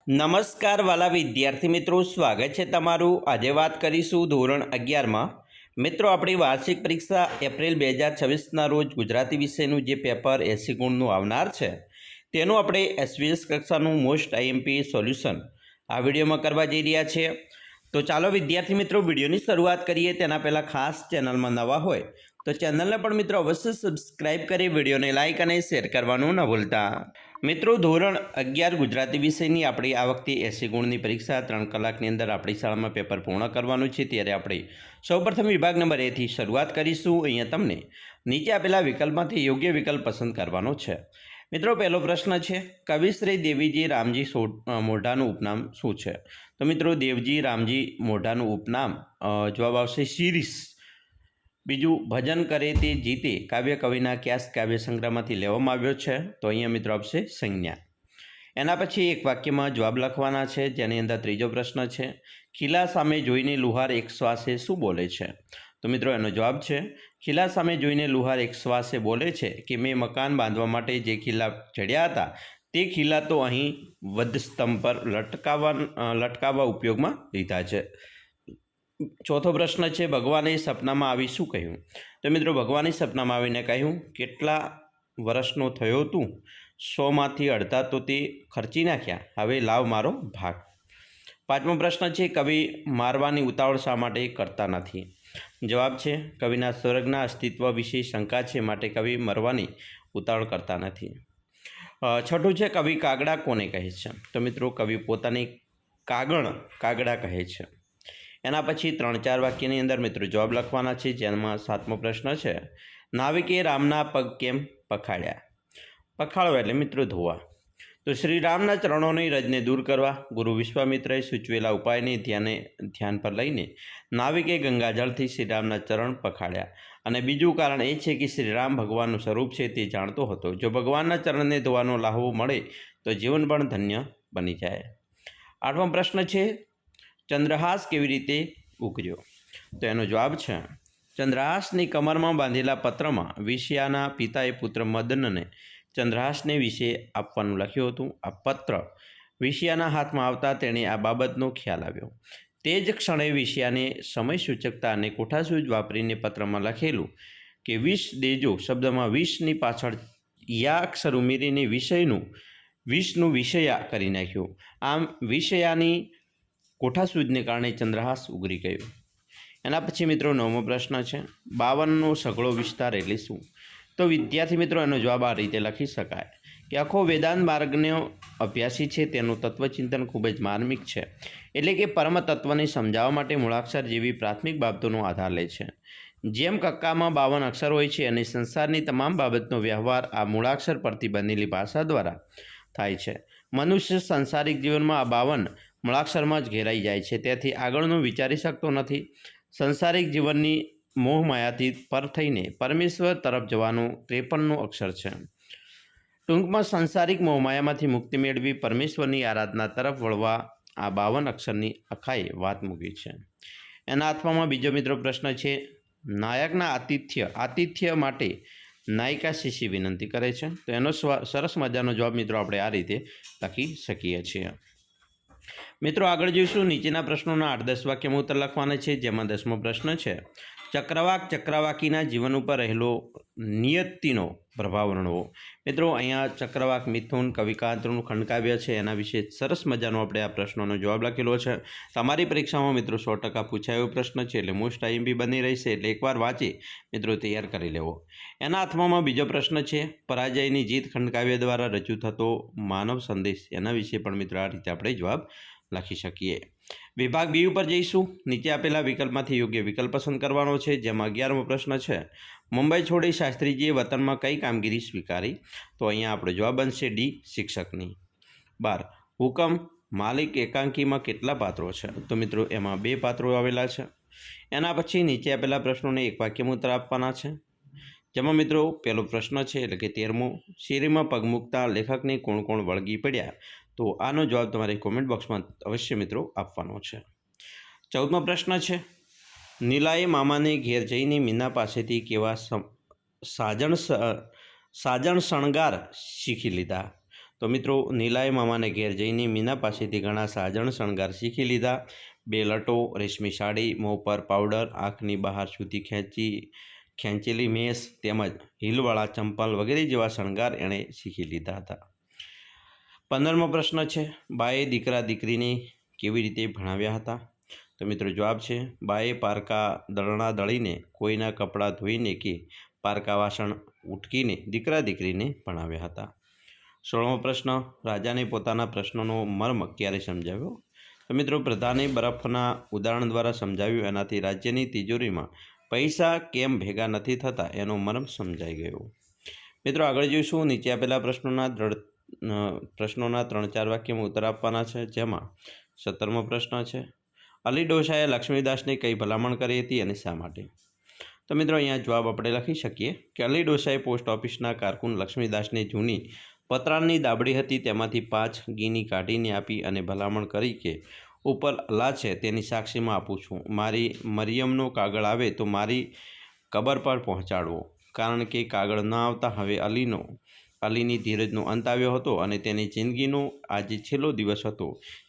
નમસ્કાર વાલા વિદ્યાર્થી મિત્રો, સ્વાગત છે તમારું। આજે વાત કરીશું ધોરણ 11માં મિત્રો આપણી વાર્ષિક પરીક્ષા એપ્રિલ 2026ના રોજ ગુજરાતી વિષયનું જે પેપર 80 ગુણનું આવનાર છે તેનું આપણે એસવીએસ કક્ષાનું મોસ્ટ આઈએમપી સોલ્યુશન આ વિડીયોમાં કરવા જઈ રહ્યા છીએ। તો ચાલો વિદ્યાર્થી મિત્રો વિડીયોની શરૂઆત કરીએ। તેના પહેલાં ખાસ ચેનલમાં નવા હોય તો ચેનલને પણ મિત્રો અવશ્ય સબસ્ક્રાઇબ કરી વિડીયોને લાઇક અને શેર કરવાનું ન ભૂલતા। મિત્રો ધોરણ 11 ગુજરાતી વિષયની આપણી આ વખતે 80 ગુણની પરીક્ષા 3 કલાકની અંદર આપણી શાળામાં પેપર પૂર્ણ કરવાનું છે। ત્યારે આપણે સૌપ્રથમ વિભાગ નંબર A થી શરૂઆત કરીશું। અહીંયા તમને નીચે આપેલા વિકલ્પમાંથી યોગ્ય વિકલ્પ પસંદ કરવાનો છે। મિત્રો પહેલો પ્રશ્ન છે, કવિશ્રી દેવીજી રામજી મોઢાનું ઉપનામ શું છે? તો મિત્રો દેવજી રામજી મોઢાનું ઉપનામ જવાબ આવશે શિરીષ। બીજું, ભજન કરે તે જીતે કાવ્ય કવિના કયા કાવ્ય સંગ્રહમાંથી લેવામાં આવ્યો છે? તો અહીંયા મિત્રો આપશે સંજ્ઞા। એના પછી એક વાક્યમાં જવાબ લખવાના છે, જેની અંદર ત્રીજો પ્રશ્ન છે, ખીલા સામે જોઈને લુહાર એક શ્વાસે શું બોલે છે? તો મિત્રો એનો જવાબ છે, ખીલા સામે જોઈને લુહાર એક શ્વાસે બોલે છે કે મેં મકાન બાંધવા માટે જે ખીલા જડ્યા હતા તે ખીલા તો અહીં વધસ્તંભ પર લટકાવવા ઉપયોગમાં લીધા છે। ચોથો પ્રશ્ન છે, ભગવાને સપનામાં આવી શું કહ્યું? તો મિત્રો ભગવાને સપનામાં આવીને કહ્યું, કેટલા વર્ષનો થયો તું? 100માંથી અડધા તો તે ખર્ચી નાખ્યા, હવે લાવ મારો ભાગ। પાંચમો પ્રશ્ન છે, કવિ મારવાની ઉતાવળ શા માટે કરતા નથી? જવાબ છે, કવિના સ્વર્ગના અસ્તિત્વ વિશે શંકા છે, માટે કવિ મરવાની ઉતાવળ કરતા નથી। છઠ્ઠું છે, કવિ કાગડા કોને કહે છે? તો મિત્રો કવિ પોતાની કાગડા કહે છે। એના પછી 3-4 વાક્યની અંદર મિત્રો જવાબ લખવાના છે, જેમાં સાતમો પ્રશ્ન છે, નાવિકે રામના પગ કેમ પખાડ્યા? પખાળવા એટલે મિત્રો ધોવા। તો શ્રી રામના ચરણોની રજને દૂર કરવા ગુરુ વિશ્વામિત્રએ સૂચવેલા ઉપાયને ધ્યાન પર લઈને નાવિકે ગંગાજળથી શ્રીરામના ચરણ પખાડ્યા। અને બીજું કારણ એ છે કે શ્રીરામ ભગવાનનું સ્વરૂપ છે તે જાણતો હતો, જો ભગવાનના ચરણને ધોવાનો લાહવો મળે તો જીવન પણ ધન્ય બની જાય। આઠમો પ્રશ્ન છે, ચંદ્રહાસ કેવી રીતે ઉગર્યો? તો એનો જવાબ છે, ચંદ્રહાસની કમરમાં બાંધેલા પત્રમાં વિષ્યાના પિતાએ પુત્ર મદનને ચંદ્રહાસને વિશે આપવાનું લખ્યું હતું। આ પત્ર વિષ્યાના હાથમાં આવતા તેણે આ બાબતનો ખ્યાલ આવ્યો। તે જ ક્ષણે વિષ્યાને સમય સૂચકતા અને કોઠાસૂઝ વાપરીને પત્રમાં લખેલું કે વિષ દેજો શબ્દમાં વિષની પાછળ યા અક્ષર ઉમેરીને વિષનું વિષયા કરી નાખ્યું। આમ વિષયાની કોઠાસૂઝને કારણે ચંદ્રહાસ ઉગરી ગયું। એના પછી મિત્રો 9મો પ્રશ્ન છે, 52નો સઘળો વિસ્તાર એટલે શું? તો વિદ્યાર્થી મિત્રો એનો જવાબ આ રીતે લખી શકાય કે આખો વેદાંત માર્ગનો અભ્યાસી છે તેનું તત્વચિંતન ખૂબ જ માર્મિક છે, એટલે કે પરમ તત્વને સમજાવવા માટે મૂળાક્ષર જેવી પ્રાથમિક બાબતોનો આધાર લે છે। જેમ કક્કામાં 52 અક્ષર હોય છે અને સંસારની તમામ બાબતનો વ્યવહાર આ મૂળાક્ષર પરથી બનેલી ભાષા દ્વારા થાય છે, મનુષ્ય સંસારિક જીવનમાં આ 52 મૂળાક્ષરમાં જ ઘેરાઈ જાય છે, તેથી આગળનું વિચારી શકતો નથી। સંસારિક જીવનની મોહમાયાથી પર થઈને પરમેશ્વર તરફ જવાનું 53નું અક્ષર છે। ટૂંકમાં સંસારિક મોહમાયામાંથી મુક્તિ મેળવી પરમેશ્વરની આરાધના તરફ વળવા આ 52 અક્ષરની અખાએ વાત મૂકી છે। એના આત્મામાં બીજો મિત્રો પ્રશ્ન છે, નાયકના આતિથ્ય માટે નાયિકા શીશી વિનંતી કરે છે? તો એનો સરસ મજાનો જવાબ મિત્રો આપણે આ રીતે લખી શકીએ છીએ। મિત્રો આગળ જોઈશું, નીચેના પ્રશ્નોના 8-10 વાક્યમાં ઉત્તર લખવાના છે, જેમાં 10મો પ્રશ્ન છે, ચક્રવાકીના જીવન ઉપર રહેલો નિયતિનો પ્રભાવ વર્ણવો। મિત્રો અહીંયા ચક્રવાક મિથુન કવિકાંતનું ખંડકાવ્ય છે, એના વિશે સરસ મજાનો આપણે આ પ્રશ્નોનો જવાબ લખેલો છે। તમારી પરીક્ષામાં મિત્રો 100% પૂછાયો પ્રશ્ન છે, એટલે મોસ્ટ આઈએમપી બની રહેશે, એટલે એકવાર વાંચી મિત્રો તૈયાર કરી લેવો। એના આત્મામાં બીજો પ્રશ્ન છે, પરાજયની જીત ખંડકાવ્ય દ્વારા રજૂ થતો માનવ સંદેશ, એના વિશે પણ મિત્રો આ રીતે આપણે જવાબ લખી શકીએ। વિભાગ બી ઉપર જઈશું। નીચે આપેલા વિકલ્પમાંથી યોગ્ય વિકલ્પ પસંદ કરવાનો છે, જેમાં 11મો પ્રશ્ન છે, મુંબઈ છોડી શાસ્ત્રીજીએ વતનમાં કઈ કામગીરી સ્વીકારી? તો અહીંયા આપણો જવાબ બનશે ડી, શિક્ષકની। 12, હુકમ માલિક એકાંકીમાં કેટલા પાત્રો છે? તો મિત્રો એમાં 2 પાત્રો આવેલા છે। એના પછી નીચે આપેલા પ્રશ્નોને એક વાક્યમાં ઉત્તર આપવાના છે, જેમાં મિત્રો પહેલો પ્રશ્ન છે, એટલે કે 13મો, શેરીમાં પગ મૂકતા લેખકને કોણ કોણ વળગી પડ્યા? તો આનો જવાબ તમારે કોમેન્ટ બોક્સમાં અવશ્ય મિત્રો આપવાનો છે। 14મો પ્રશ્ન છે, નીલાએ મામાને ઘેર જઈને મીના પાસેથી કેવા સાજણ શણગાર શીખી લીધા? તો મિત્રો નીલાએ મામાને ઘેર જઈને મીના પાસેથી ઘણા સાજણ શણગાર શીખી લીધા. બેલટો, રેશમી સાડી, મોં પર પાવડર, આંખની બહાર સુધી ખેંચેલી મેસ તેમજ હીલવાળા ચંપલ વગેરે જેવા શણગાર એણે શીખી લીધા હતા. 15મો પ્રશ્ન છે, બાએ દીકરા દીકરીને કેવી રીતે ભણાવ્યા હતા? તો મિત્રો જવાબ છે, બાએ પારકા દળણા દળીને, કોઈના કપડાં ધોઈને કે પારકા વાસણ ઉટકીને દીકરા દીકરીને ભણાવ્યા હતા. 16મો પ્રશ્ન, રાજાને પોતાના પ્રશ્નનો મર્મ ક્યારે સમજાવ્યો? તો મિત્રો પ્રધાને બરફના ઉદાહરણ દ્વારા સમજાવ્યું. એનાથી રાજ્યની તિજોરીમાં પૈસા કેમ ભેગા નથી થતા એનો મર્મ સમજાઈ ગયો. મિત્રો આગળ જોઈશું. નીચે આપેલા પ્રશ્નોના 3-4 વાક્યમાં ઉત્તર આપવાના છે. જેમાં 17મો પ્રશ્ન છે, અલી ડોસાએ લક્ષ્મીદાસને કઈ ભલામણ કરી હતી અને શા માટે? તો મિત્રો અહીંયા જવાબ આપણે લખી શકીએ કે અલી ડોસાએ પોસ્ટ ઓફિસના કારકુન લક્ષ્મીદાસને જૂની પતરાળની દાબડી હતી તેમાંથી 5 ગીની કાઢીને આપી અને ભલામણ કરી કે ઉપર અલ્લાહ છે તેની સાક્ષીમાં આપું છું, મારી મરિયમનો કાગળ આવે તો મારી કબર પર પહોંચાડવો. કારણ કે કાગળ ન આવતા હવે અલીની ધીરજનો અંત આવ્યો હતો અને તેની જિંદગીનો આજે છેલ્લો દિવસ હતો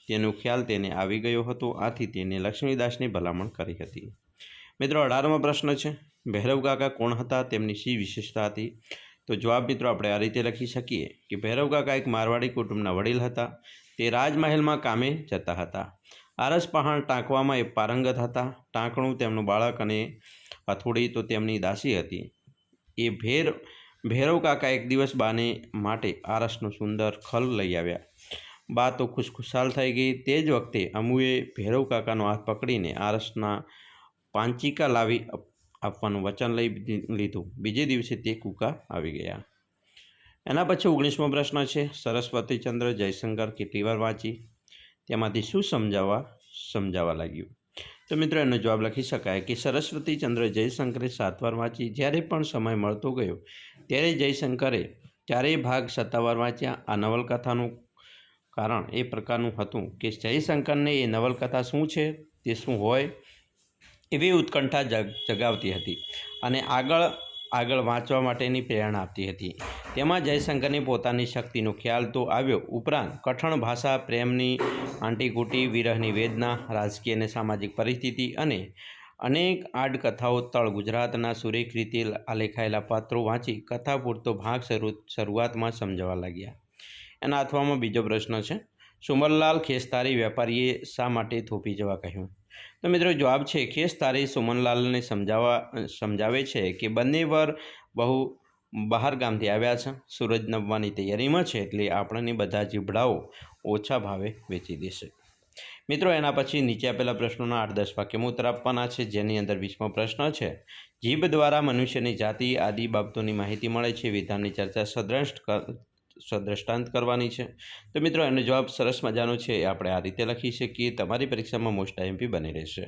તેનો ખ્યાલ તેને આવી ગયો હતો. આથી તેને લક્ષ્મીદાસને ભલામણ કરી હતી. મિત્રો 18મો પ્રશ્ન છે, ભૈરવ કાકા કોણ હતા? તેમની શી વિશેષતા હતી? તો જવાબ મિત્રો આપણે આ રીતે લખી શકીએ કે ભૈરવ કાકા એક મારવાડી કુટુંબના વડીલ હતા. તે રાજમહેલમાં કામે જતા હતા. આરસ પહાણ ટાંકવામાં એ પારંગત હતા. ટાંકણું તેમનું બાળક અને હથોડી તો તેમની દાસી હતી. એ ભૈરવ કાકા એક દિવસ બાને માટે આરસનું સુંદર ખલ લઈ આવ્યા. બા તો ખુશખુશાલ થઈ ગઈ. તે જ વખતે અમુએ ભૈરવ કાકાનો હાથ પકડીને આરસના પાંચિકા લાવી આપવાનું વચન લઈ લીધું. બીજે દિવસે તે કૂકા આવી ગયા. એના પછી 19મો પ્રશ્ન છે, સરસ્વતીચંદ્ર જયશંકર કેટલી વાર વાંચી? તેમાંથી શું સમજાવવા લાગ્યું? તો મિત્રો એનો જવાબ લખી શકાય કે સરસ્વતીચંદ્ર જયશંકરે 7 વાર વાંચી. જ્યારે પણ સમય મળતો ગયો ત્યારે જયશંકરે 4 ભાગ સત્તાવાર વાંચ્યા. આ નવલકથાનું કારણ એ પ્રકારનું હતું કે જયશંકરને એ નવલકથા શું છે તે શું હોય એવી ઉત્કંઠા જગાવતી હતી અને આગળ વાંચવા માટેની પ્રેરણા આપતી હતી. તેમાં જયશંકરની પોતાની શક્તિનો ખ્યાલ તો આવ્યો, ઉપરાંત કઠણ ભાષા, પ્રેમની આંટીઘૂંટી, વિરહની વેદના, રાજકીય અને સામાજિક પરિસ્થિતિ અને અનેક આડકથાઓ તળ ગુજરાતના સુરેખ રીતે આલેખાયેલા પાત્રો વાંચી કથા પૂરતો ભાગ શરૂઆતમાં સમજાવવા લાગ્યા. એના અથવામાં બીજો પ્રશ્ન છે, સુમનલાલ ખેસતારી વેપારીએ શા માટે થોપી જવા કહ્યું? તો મિત્રો જવાબ છે, ખેસતારી સુમનલાલને સમજાવે છે કે બંને વર બહુ બહાર ગામથી આવ્યા છે, સૂરજ નમવાની તૈયારીમાં છે, એટલે આપણને બધા જીભડાઓ ઓછા ભાવે વેચી દેશે. મિત્રો એના પછી નીચે આપેલા પ્રશ્નોના 8-10 વાક્યમાં ઉત્તર આપવાના છે. જેની અંદર 20મો પ્રશ્ન છે, જીભ દ્વારા મનુષ્યની જાતિ આદિ બાબતોની માહિતી મળે છે. વિધાનની ચર્ચા સદ્રષ્ટાંત કરવાની છે. તો મિત્રો એનો જવાબ સરસ મજાનો છે. એ આપણે આ રીતે લખી શકીએ. તમારી પરીક્ષામાં મોસ્ટ આઈએમપી બની રહેશે.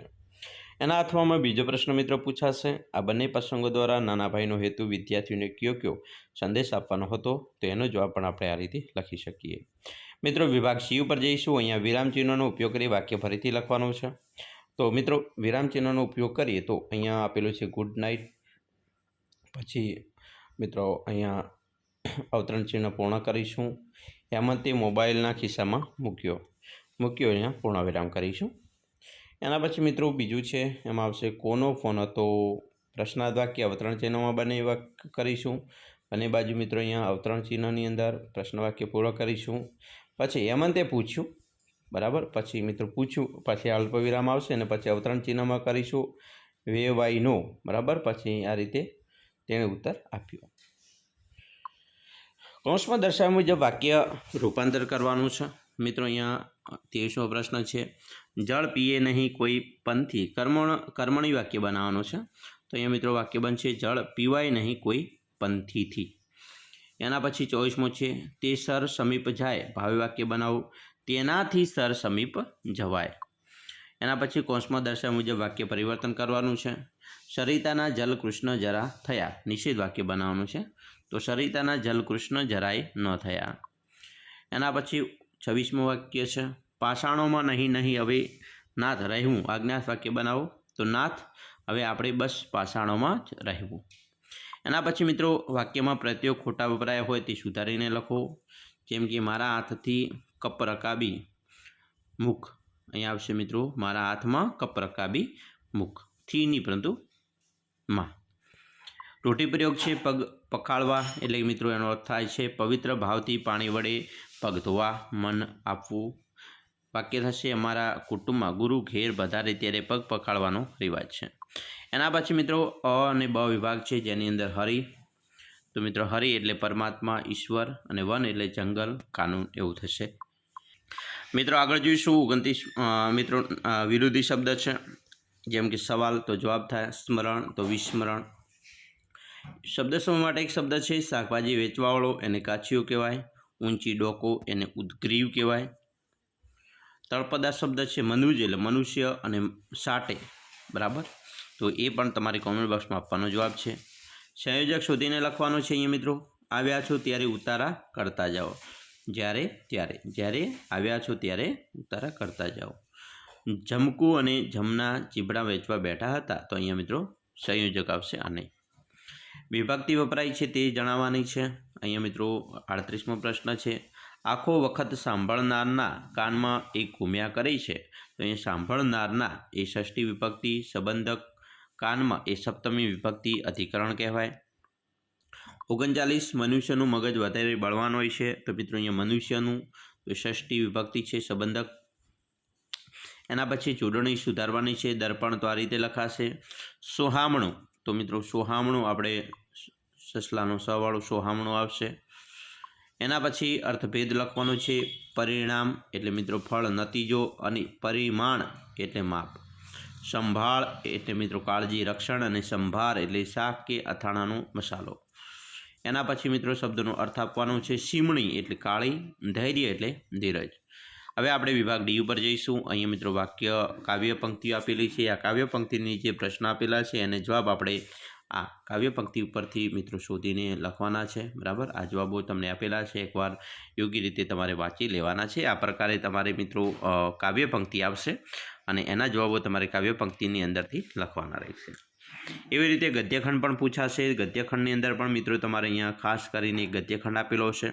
એના અથવામાં બીજો પ્રશ્ન મિત્રો પૂછાશે, આ બંને પ્રસંગો દ્વારા નાના ભાઈનો હેતુ વિદ્યાર્થીઓને કયો સંદેશ આપવાનો હતો? તો એનો જવાબ પણ આપણે આ રીતે લખી શકીએ. મિત્રો વિભાગ સી ઉપર જઈશું. અહીંયા વિરામચિહ્નોનો ઉપયોગ કરી વાક્ય ફરીથી લખવાનું છે. તો મિત્રો વિરામચિહ્નોનો ઉપયોગ કરીએ તો અહીંયા આપેલું છે ગુડ નાઇટ. પછી મિત્રો અહીંયા અવતરણ ચિહ્ન પૂર્ણ કરીશું. હેમંતે મોબાઈલના ખિસ્સામાં મૂક્યો અહીંયા પૂર્ણ વિરામ કરીશું. એના પછી મિત્રો બીજું છે, એમાં આવશે કોનો ફોન હતો? પ્રશ્નાર્થ વાક્ય અવતરણ ચિહ્નમાં બંને કરીશું. બંને બાજુ મિત્રો અહીંયા અવતરણ ચિહ્નની અંદર પ્રશ્ન વાક્ય પૂર્ણ કરીશું. પછી હેમંતે પૂછ્યું, બરાબર, પછી મિત્રો પૂછ્યું, પછી અલ્પવિરામ આવશે અને પછી અવતરણ ચિહ્નમાં કરીશું વે વાય નો, બરાબર. પછી આ રીતે તેણે ઉત્તર આપ્યો. કૌંસમાં દર્શાવ્યા મુજબ વાક્ય રૂપાંતર કરવાનું છે. મિત્રો અહીંયા 23મો પ્રશ્ન છે, જળ પીએ નહીં કોઈ પંથી કર્મણી વાક્ય બનાવવાનું છે. તો અહીંયા મિત્રો વાક્ય બનશે જળ પીવાય નહીં કોઈ પંથીથી. એના પછી 24મો છે, તે સર સમીપ જાય ભાવે વાક્ય બનાવો. તેનાથી સર સમીપ જવાય. એના પછી કૌંસમાં દર્શાવ્યા મુજબ વાક્ય પરિવર્તન કરવાનું છે. સરિતાના જલ કૃષ્ણ જરા થયા નિષેધ વાક્ય બનાવવાનું છે. તો સરિતાના જલ કૃષ્ણ જરાય ન થયા. એના પછી 26મું વાક્ય છે, પાષાણોમાં નહીં હવે નાથ રહેવું આજ્ઞાર્થ વાક્ય બનાવો. તો નાથ હવે આપણે બસ પાષાણોમાં જ રહેવું. એના પછી મિત્રો વાક્યમાં પ્રત્યયો ખોટા વપરાયા હોય તે સુધારીને લખો. જેમ કે મારા હાથથી કપ રકાબી મુખ, અહીંયા આવશે મિત્રો મારા હાથમાં કપ રકાબી મુખ, થી નહીં પરંતુ માં. રોટી પ્રયોગ છે પગ પખાળવા, એટલે મિત્રો એનો અર્થ થાય છે પવિત્ર ભાવથી પાણી વડે પગ ધોવા, મન આપવું. વાક્ય થશે અમારા કુટુંબમાં ગુરુ ઘેર વધારે ત્યારે પગ પખાળવાનો રિવાજ છે. એના પછી મિત્રો અ અને બ વિભાગ છે, જેની અંદર હરિ. તો મિત્રો હરિ એટલે પરમાત્મા, ઈશ્વર, અને વન એટલે જંગલ, કાનૂન, એવું થશે. મિત્રો આગળ જોઈશું 29 મિત્રો વિરોધી શબ્દ છે, જેમ કે સવાલ તો જવાબ થાય, સ્મરણ તો વિસ્મરણ. શબ્દ સમૂહ માટે એક શબ્દ છે શાકભાજી વેચવાવાળો, એને કાચીઓ કહેવાય. ઊંચી ડોકો એને ઉદ્ગ્રીવ કહેવાય. તળપદા શબ્દ છે મનુજ એટલે મનુષ્ય અને સાટે, બરાબર. તો એ પણ તમારી કોમેન્ટ બોક્સમાં આપવાનો જવાબ છે. સંયોજક શોધીને લખવાનો છે અહીંયા મિત્રો. આવ્યા છો ત્યારે ઉતારા કરતા જાઓ, જ્યારે ત્યારે, જ્યારે આવ્યા છો ત્યારે ઉતારા કરતા જાઓ. જમકું અને જમના ચીબડા વેચવા બેઠા હતા, તો અહીંયા મિત્રો સંયોજક આવશે આને. વિભક્તિ વપરાય છે તે જણાવવાની છે. અહીંયા મિત્રો 38મો પ્રશ્ન છે. આખો વખત સાંભળનારના કાનમાં એક ઘૂમ્યા કરે છે, તો અહીંયા સાંભળનારના એ ષષ્ઠી વિભક્તિ, સંબંધક કાનમાં એ સપ્તમી વિભક્તિ, અધિકરણ કહેવાય. 39 મનુષ્યનું મગજ વધારે બળવાન હોય છે, તો મિત્રો અહીંયા મનુષ્યનું તો ષષ્ઠી વિભક્તિ છે, સંબંધક. એના પછી જોડણી સુધારવાની છે, દર્પણ તો આ રીતે લખાશે. સોહામણું, તો મિત્રો સોહામણું આપણે સસલાનો સવાળું સોહામણું આવશે. એના પછી અર્થભેદ લખવાનો છે. પરિણામ એટલે મિત્રો ફળ, નતીજો, અને પરિમાણ એટલે માપ. સંભાળ એટલે મિત્રો કાળજી, રક્ષણ, અને સંભાર એટલે શાક કે અથાણાનો મસાલો. એના પછી મિત્રો શબ્દનો અર્થ આપવાનો છે. સીમણી એટલે કાળી, ધૈર્ય એટલે ધીરજ. હવે આપણે વિભાગ ડી ઉપર જઈશું. અહીંયા મિત્રો વાક્ય કાવ્ય પંક્તિઓ આપેલી છે. આ કાવ્ય પંક્તિની જે પ્રશ્ન આપેલા છે એને જવાબ આપણે આ કાવ્ય પંક્તિ ઉપરથી મિત્રો શોધીને લખવાના છે, બરાબર. આ જવાબો તમને આપેલા છે, એકવાર યોગ્ય રીતે તમારે વાંચી લેવાના છે. આ પ્રકારે તમારે મિત્રો કાવ્ય પંક્તિ આવશે અને એના જવાબો તમારે કાવ્ય પંક્તિની અંદરથી લખવાના રહેશે. એવી રીતે ગદ્યખંડ પણ પૂછાશે. ગદ્યખંડની અંદર પણ મિત્રો તમારે અહીંયા ખાસ કરીને ગદ્યખંડ આપેલો છે.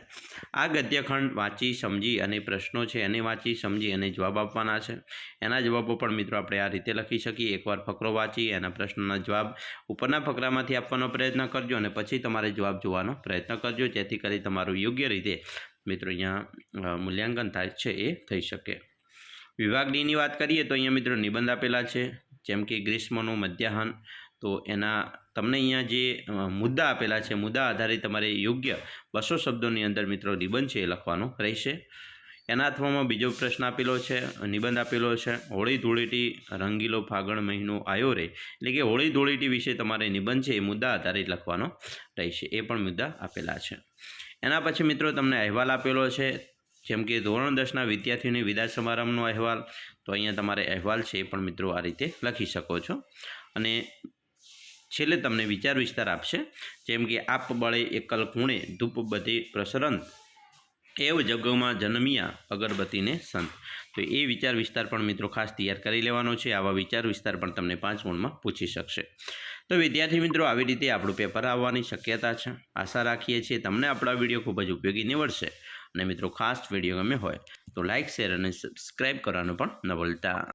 આ ગદ્યખંડ વાંચી સમજી અને પ્રશ્નો છે એને વાંચી સમજી અને જવાબ આપવાના છે. એના જવાબો પણ મિત્રો આપણે આ રીતે લખી શકીએ. એકવાર ફકરો વાંચી એના પ્રશ્નોના જવાબ ઉપરના ફકરામાંથી આપવાનો પ્રયત્ન કરજો અને પછી તમારે જવાબ જોવાનો પ્રયત્ન કરજો, જેથી કરી તમારું યોગ્ય રીતે મિત્રો અહીંયા મૂલ્યાંકન થાય છે એ થઈ શકે. વિભાગ ડીની વાત કરીએ તો અહીંયા મિત્રો નિબંધ આપેલા છે, જેમ કે ગ્રીષ્મનું મધ્યાહન. તો એના તમને અહીંયા જે મુદ્દા આપેલા છે, મુદ્દા આધારિત તમારે યોગ્ય 200 શબ્દોની અંદર મિત્રો નિબંધ છે એ લખવાનો રહેશે. એના અથવામાં બીજો પ્રશ્ન આપેલો છે, નિબંધ આપેલો છે. હોળી ધૂળેટી રંગીલો ફાગણ મહિનો આવ્યો રે, એટલે કે હોળી ધૂળેટી વિશે તમારે નિબંધ છે એ મુદ્દા આધારિત લખવાનો રહેશે. એ પણ મુદ્દા આપેલા છે. એના પછી મિત્રો તમને અહેવાલ આપેલો છે, જેમ કે ધોરણ 10ના વિદ્યાર્થીઓની વિદાય સમારંભનો અહેવાલ. તો અહીંયા તમારે અહેવાલ છે એ પણ મિત્રો આ રીતે લખી શકો છો. અને છેલ્લે તમને વિચાર વિસ્તાર આપશે, જેમ કે આપ બળે એકલ ખૂણે ધૂપ બધે પ્રસરંત, એવ જગમાં જન્મ્યા અગરબત્તીને સંત. તો એ વિચાર વિસ્તાર પણ મિત્રો ખાસ તૈયાર કરી લેવાનો છે. આવા વિચાર વિસ્તાર પણ તમને 5 ગુણમાં પૂછી શકશે. તો વિદ્યાર્થી મિત્રો આવી રીતે આપણું પેપર આવવાની શક્યતા છે. આશા રાખીએ છીએ તમને આપણા વિડીયો ખૂબ જ ઉપયોગી નીવડશે. અને મિત્રો ખાસ વિડીયો ગમે હોય તો લાઇક, શેર અને સબસ્ક્રાઈબ કરવાનું પણ ન ભૂલતા.